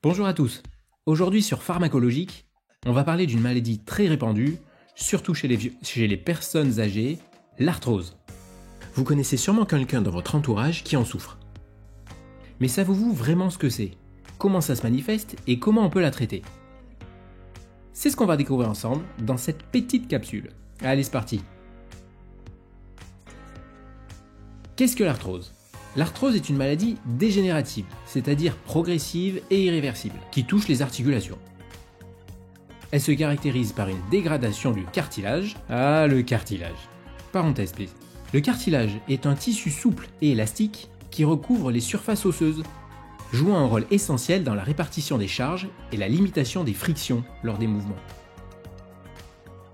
Bonjour à tous. Aujourd'hui sur Pharmacologique, on va parler d'une maladie très répandue, surtout chez les personnes âgées, l'arthrose. Vous connaissez sûrement quelqu'un dans votre entourage qui en souffre. Mais savez-vous vraiment ce que c'est? Comment ça se manifeste et comment on peut la traiter? C'est ce qu'on va découvrir ensemble dans cette petite capsule. Allez, c'est parti. Qu'est-ce que l'arthrose? L'arthrose est une maladie dégénérative, c'est-à-dire progressive et irréversible, qui touche les articulations. Elle se caractérise par une dégradation du cartilage. Ah, le cartilage. Parenthèse, please. Le cartilage est un tissu souple et élastique qui recouvre les surfaces osseuses, jouant un rôle essentiel dans la répartition des charges et la limitation des frictions lors des mouvements.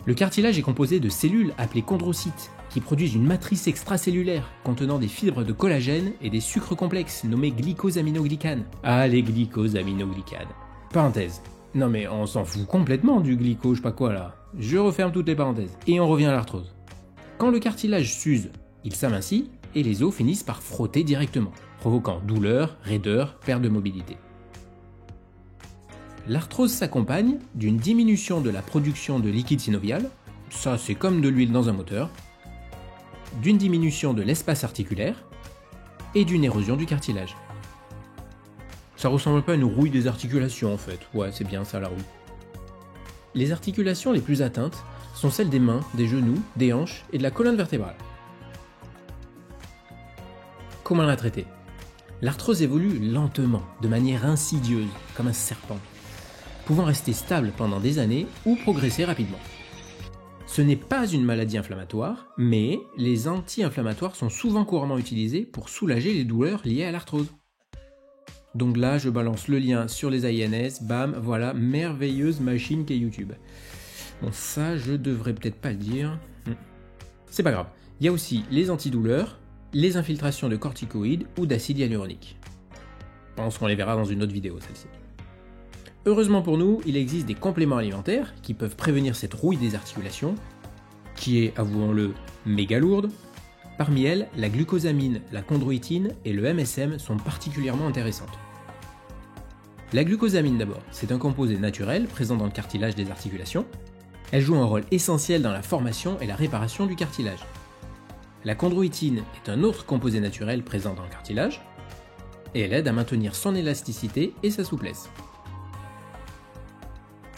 Le cartilage est composé de cellules appelées chondrocytes, qui produisent une matrice extracellulaire contenant des fibres de collagène et des sucres complexes nommés glycosaminoglycanes. Ah, les glycosaminoglycanes. Parenthèse. Non mais on s'en fout complètement du glyco, je sais pas quoi là. Je referme toutes les parenthèses. Et on revient à l'arthrose. Quand le cartilage s'use, il s'amincit et les os finissent par frotter directement, provoquant douleur, raideur, perte de mobilité. L'arthrose s'accompagne d'une diminution de la production de liquide synovial, ça c'est comme de l'huile dans un moteur, d'une diminution de l'espace articulaire et d'une érosion du cartilage. Ça ressemble pas à une rouille des articulations en fait, ouais c'est bien ça la rouille. Les articulations les plus atteintes sont celles des mains, des genoux, des hanches et de la colonne vertébrale. Comment la traiter? L'arthrose évolue lentement, de manière insidieuse, comme un serpent, pouvant rester stable pendant des années ou progresser rapidement. Ce n'est pas une maladie inflammatoire, mais les anti-inflammatoires sont souvent couramment utilisés pour soulager les douleurs liées à l'arthrose. Donc là, je balance le lien sur les INS, bam, voilà, merveilleuse machine qu'est YouTube. Bon, ça, je devrais peut-être pas le dire. C'est pas grave. Il y a aussi les antidouleurs, les infiltrations de corticoïdes ou d'acide hyaluronique. Je pense qu'on les verra dans une autre vidéo, celle-ci. Heureusement pour nous, il existe des compléments alimentaires qui peuvent prévenir cette rouille des articulations, qui est, avouons-le, méga lourde. Parmi elles, la glucosamine, la chondroïtine et le MSM sont particulièrement intéressantes. La glucosamine d'abord, c'est un composé naturel présent dans le cartilage des articulations. Elle joue un rôle essentiel dans la formation et la réparation du cartilage. La chondroïtine est un autre composé naturel présent dans le cartilage, et elle aide à maintenir son élasticité et sa souplesse.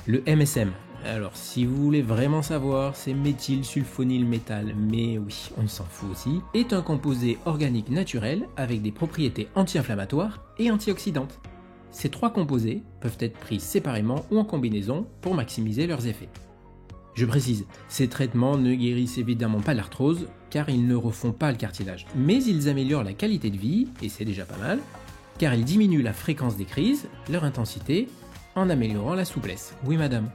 Le MSM, alors si vous voulez vraiment savoir, c'est méthylsulfonylméthal, mais oui, on s'en fout aussi, est un composé organique naturel avec des propriétés anti-inflammatoires et antioxydantes. Ces trois composés peuvent être pris séparément ou en combinaison pour maximiser leurs effets. Je précise, ces traitements ne guérissent évidemment pas l'arthrose, car ils ne refont pas le cartilage, mais ils améliorent la qualité de vie, et c'est déjà pas mal, car ils diminuent la fréquence des crises, leur intensité, en améliorant la souplesse. Oui madame.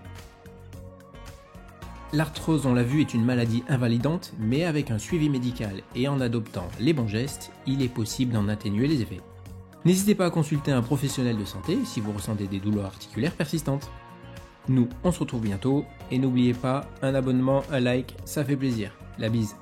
L'arthrose, on l'a vu, est une maladie invalidante, mais avec un suivi médical et en adoptant les bons gestes, il est possible d'en atténuer les effets. N'hésitez pas à consulter un professionnel de santé si vous ressentez des douleurs articulaires persistantes. Nous, on se retrouve bientôt, et n'oubliez pas, un abonnement, un like, ça fait plaisir. La bise.